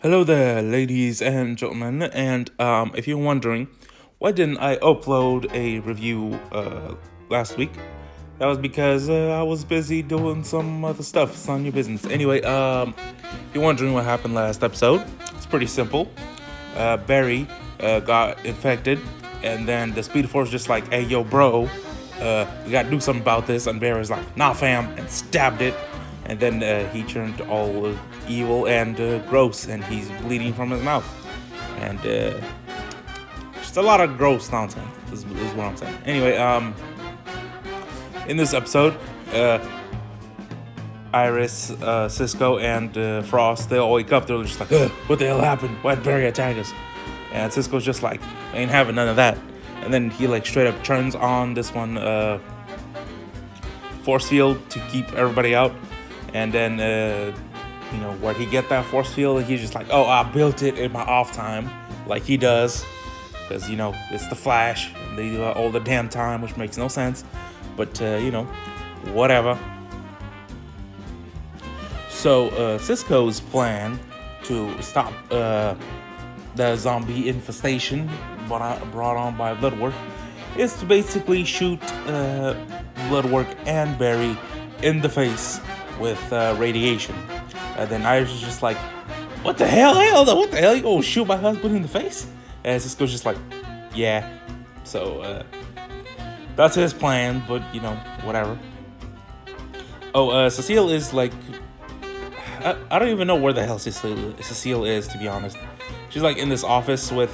Hello there, ladies and gentlemen. And if you're wondering, why didn't I upload a review last week? That was because I was busy doing some other stuff. It's none of your business. Anyway, if you're wondering what happened last episode, it's pretty simple. Barry got infected, and then the Speed Force just like, hey, yo, bro, we gotta do something about this. And Barry's like, nah, fam, and stabbed it. And then he turned all evil and gross, and he's bleeding from his mouth. And just a lot of gross nonsense is what I'm saying. Anyway, in this episode, Iris, Cisco, and Frost, they all wake up. They're just like, what the hell happened? Why did Barry attack us? And Cisco's just like, I ain't having none of that. And then he like straight up turns on this one force field to keep everybody out. And then, where'd he get that force field? He's just like, oh, I built it in my off time, like he does. Because, it's the Flash, and they do it all the damn time, which makes no sense. But, whatever. So, Cisco's plan to stop the zombie infestation brought on by Bloodwork is to basically shoot Bloodwork and Barry in the face with radiation. And then Iris is just like, what the hell? What the hell? You gonna shoot my husband in the face? And Cisco's just like, yeah. So that's his plan, but whatever. Oh, Cecile is like, I don't even know where the hell Cecile is, to be honest. She's like in this office with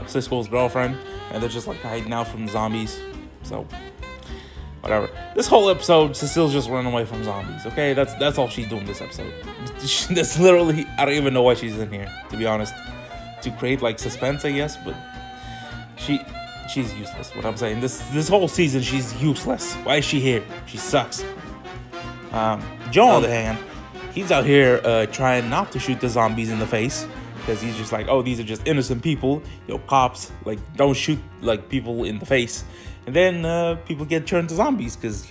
Cisco's girlfriend, and they're just like hiding out from the zombies. So whatever. This whole episode, Cecile's just running away from zombies. Okay, that's all she's doing this episode. That's literally, I don't even know why she's in here, to be honest. To create like suspense, I guess, but she's useless. What I'm saying, this whole season, she's useless. Why is she here? She sucks. Joe, on the other hand, he's out here trying not to shoot the zombies in the face, because he's just like, oh, these are just innocent people. Cops, like, don't shoot like people in the face. And then people get turned to zombies because,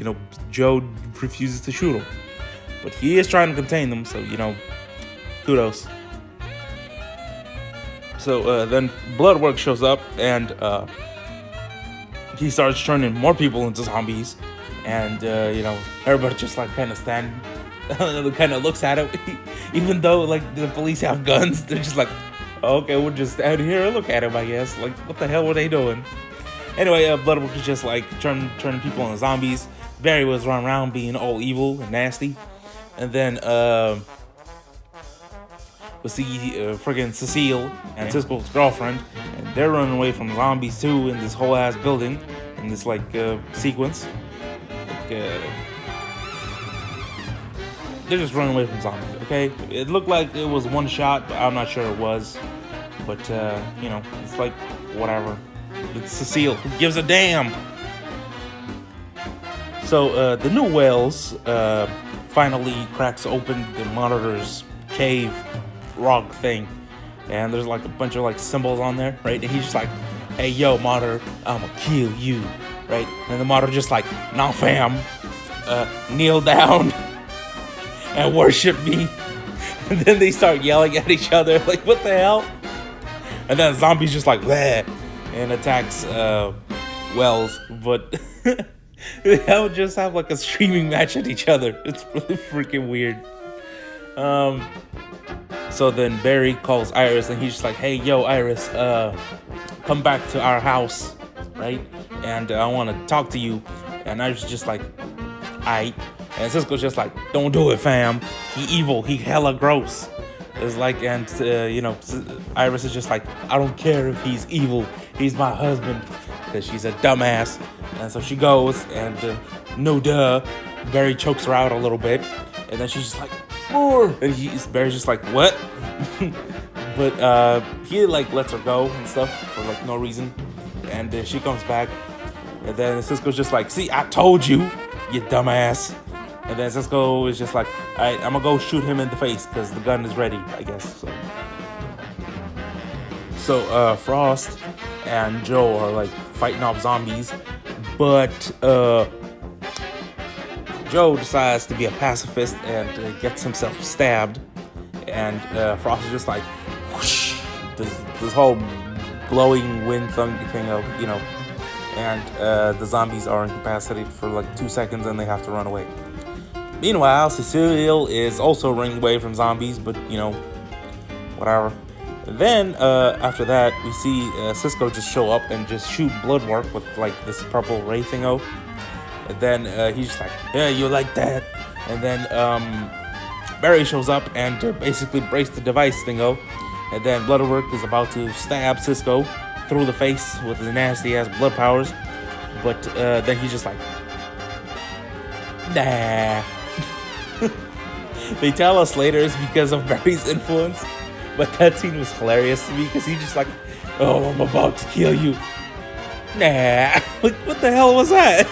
Joe refuses to shoot them. But he is trying to contain them, so, kudos. So then Bloodwork shows up, and he starts turning more people into zombies. And, everybody just, like, kind of looks at it. Even though, like, the police have guns, they're just like, oh, okay, we'll just stand here and look at him, I guess. Like, what the hell were they doing? Anyway, Bloodwork is just like turning people into zombies. Barry was running around being all evil and nasty. And then we see friggin' Cecile and Cisco's girlfriend. And they're running away from zombies too in this whole ass building. In this like sequence. Like, they're just running away from zombies, okay? It looked like it was one shot, but I'm not sure it was. But, it's like, whatever. It's Cecile. Who gives a damn? So the new Wales finally cracks open the Monitor's cave rock thing, and there's like a bunch of like symbols on there, right? And he's just like, "Hey, yo, Monitor, I'ma kill you," right? And the Monitor just like, "Nah, fam, kneel down and worship me." And then they start yelling at each other, like, "What the hell?" And then the zombie's just like, "Bleh," and attacks Wells, but they'll just have like a screaming match at each other. It's really freaking weird. So then Barry calls Iris, and he's just like, "Hey, yo, Iris, come back to our house, right? And I want to talk to you." And Iris is just like, "Aight." And Cisco's just like, "Don't do it, fam. He evil. He hella gross." It's like, and Iris is just like, "I don't care if he's evil. He's my husband," because she's a dumbass. And so she goes, and no duh, Barry chokes her out a little bit, and then she's just like, "More." And Barry's just like, "What?" But he like lets her go and stuff for like no reason, and she comes back, and then Cisco's just like, "See, I told you, you dumbass." And then Cisco is just like, "All right, I'm gonna go shoot him in the face because the gun is ready, I guess." So Frost and Joe are like fighting off zombies, but Joe decides to be a pacifist and gets himself stabbed. And Frost is just like, this whole blowing wind thing of, and the zombies are incapacitated for like 2 seconds and they have to run away. Meanwhile, Cecile is also running away from zombies, but whatever. Then after that, we see Cisco just show up and just shoot Bloodwork with like this purple ray thingo. And then he's just like, yeah, you like that? And then Barry shows up and basically breaks the device thingo. And then Bloodwork is about to stab Cisco through the face with his nasty ass blood powers. But then he's just like, nah. They tell us later it's because of Barry's influence. But that scene was hilarious to me because he's just like, oh, I'm about to kill you. Nah. Like, what the hell was that?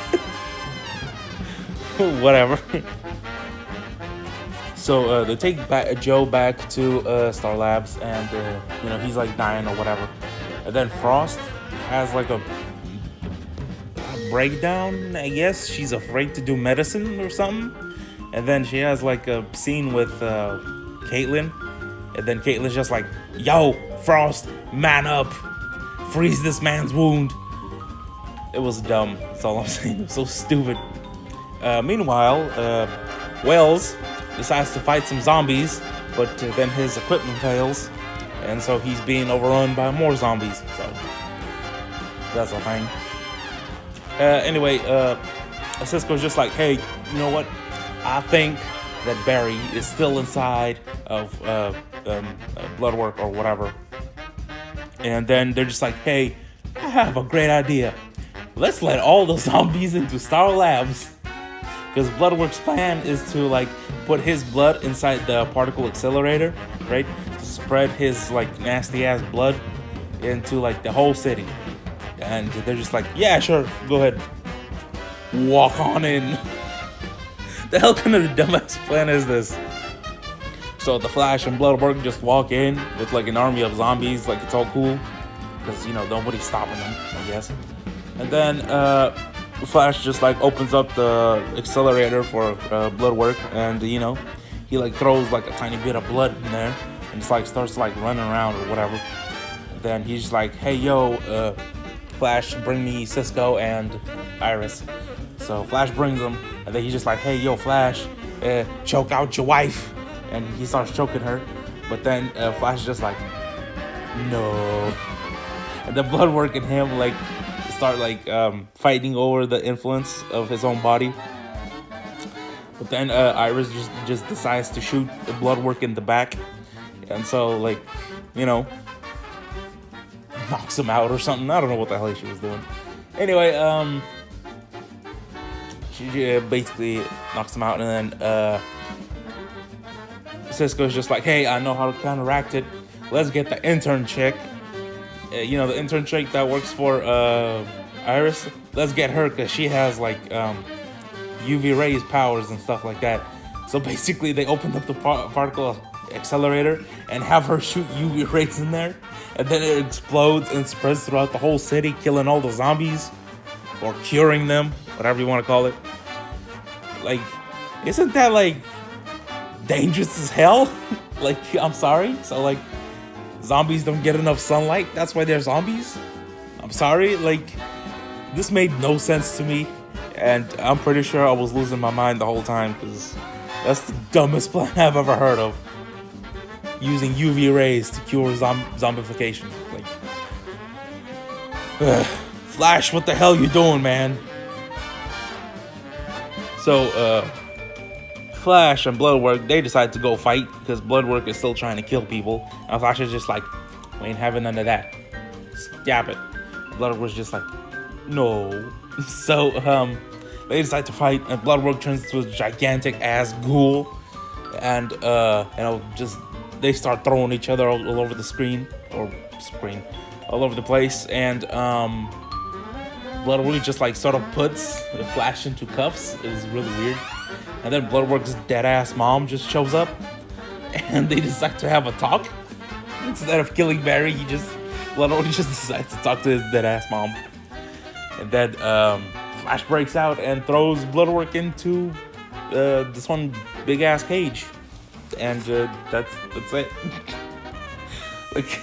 Whatever. So they take Joe back to Star Labs, and he's like dying or whatever. And then Frost has like a breakdown, I guess. She's afraid to do medicine or something. And then she has like a scene with Caitlin. And then Caitlin's just like, yo, Frost, man up. Freeze this man's wound. It was dumb. That's all I'm saying. It was so stupid. Meanwhile, Wells decides to fight some zombies, but then his equipment fails, and so he's being overrun by more zombies. So that's a thing. Anyway, Cisco's just like, hey, you know what? I think that Barry is still inside of Bloodwork or whatever. And then they're just like, hey, I have a great idea. Let's let all the zombies into Star Labs. Because Bloodwork's plan is to like put his blood inside the particle accelerator, right? To spread his like nasty ass blood into like the whole city. And they're just like, yeah, sure, go ahead. Walk on in. The hell kind of dumbass plan is this? So the Flash and Bloodwork just walk in with like an army of zombies, like it's all cool. Because, nobody's stopping them, I guess. And then Flash just like opens up the accelerator for Bloodwork, and he like throws like a tiny bit of blood in there, and just like starts like running around or whatever. And then he's just like, hey yo, Flash, bring me Cisco and Iris. So Flash brings them, and then he's just like, hey yo, Flash, choke out your wife. And he starts choking her, but then Flash is just like, no. And the Bloodwork and him like start like fighting over the influence of his own body. But then Iris just decides to shoot the Bloodwork in the back, and so like knocks him out or something. I don't know what the hell she was doing. Anyway, she basically knocks him out, and then Cisco's just like, hey, I know how to counteract it. Let's get the intern chick. The intern chick that works for Iris. Let's get her because she has like UV rays powers and stuff like that. So basically they opened up the particle accelerator and have her shoot UV rays in there, and then it explodes and spreads throughout the whole city, killing all the zombies or curing them, whatever you want to call it. Like, isn't that like dangerous as hell? Like, I'm sorry. So like zombies don't get enough sunlight, that's why they're zombies? I'm sorry, like this made no sense to me, and I'm pretty sure I was losing my mind the whole time, because that's the dumbest plan I've ever heard of. Using UV rays to cure zombification. Like, Flash, what the hell you doing, man? So Flash and Bloodwork, they decide to go fight because Bloodwork is still trying to kill people, and Flash is just like, we ain't having none of that. Stab it. Bloodwork's just like, no. So they decide to fight, and Bloodwork turns into a gigantic ass ghoul, and just they start throwing each other all over the screen, all over the place, and Bloodwork just like sort of puts the Flash into cuffs. It was really weird. And then Bloodwork's dead ass mom just shows up, and they decide to have a talk. Instead of killing Barry, Bloodwork just decides to talk to his dead ass mom. And then Flash breaks out and throws Bloodwork into this one big ass cage, and that's it. Like,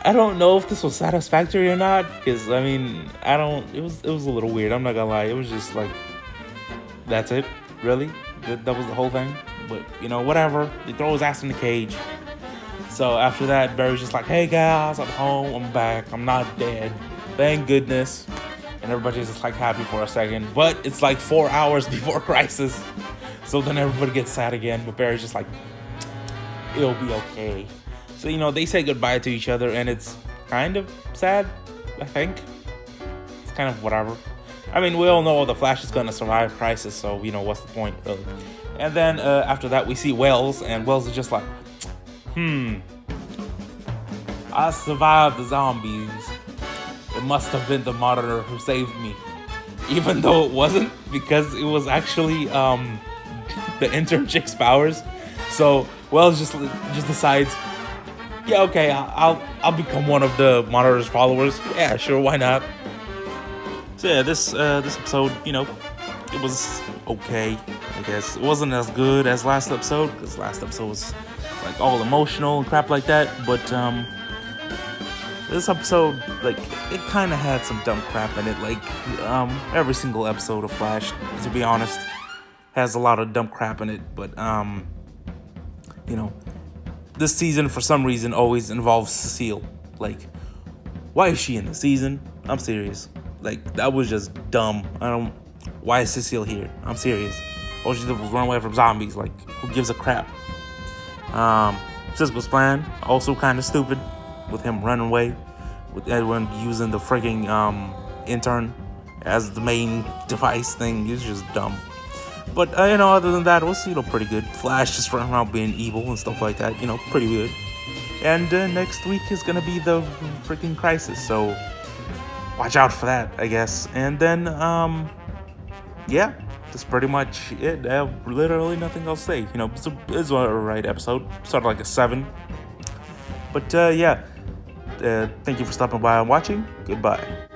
I don't know if this was satisfactory or not, because I mean, I don't. It was a little weird. I'm not gonna lie. It was just like, that's it, really. That was the whole thing. But you know, whatever. They throw his ass in the cage. So after that, Barry's just like, "Hey guys, I'm home. I'm back. I'm not dead. Thank goodness." And everybody's just like happy for a second. But it's like 4 hours before Crisis. So then everybody gets sad again. But Barry's just like, "It'll be okay." So, you know, they say goodbye to each other, and it's kind of sad, I think. It's kind of whatever. I mean, we all know the Flash is going to survive Crisis, so, you know, what's the point, really? And then after that, we see Wells, and Wells is just like, I survived the zombies. It must have been the Monitor who saved me. Even though it wasn't, because it was actually the intern chick's powers. So Wells just decides, yeah, okay, I'll become one of the Monitor's followers. Yeah, sure, why not? So yeah, this episode, you know, it was okay, I guess. It wasn't as good as last episode, because last episode was like all emotional and crap like that. But this episode, like, it kind of had some dumb crap in it. Like every single episode of Flash, to be honest, has a lot of dumb crap in it. But you know, this season, for some reason, always involves Cecile. Like, why is she in the season? I'm serious. Like, that was just dumb. Why is Cecile here? I'm serious. All she did was run away from zombies. Like, who gives a crap? Cisco's plan, also kind of stupid, with him running away, with everyone using the freaking intern as the main device thing. It's just dumb. But, you know, other than that, it was, you know, pretty good. Flash just running around being evil and stuff like that, you know, pretty good. And next week is going to be the freaking Crisis, so watch out for that, I guess. And then, yeah, that's pretty much it. I have literally nothing else to say. You know, it's a right episode. Sort of like a 7. But, yeah, thank you for stopping by and watching. Goodbye.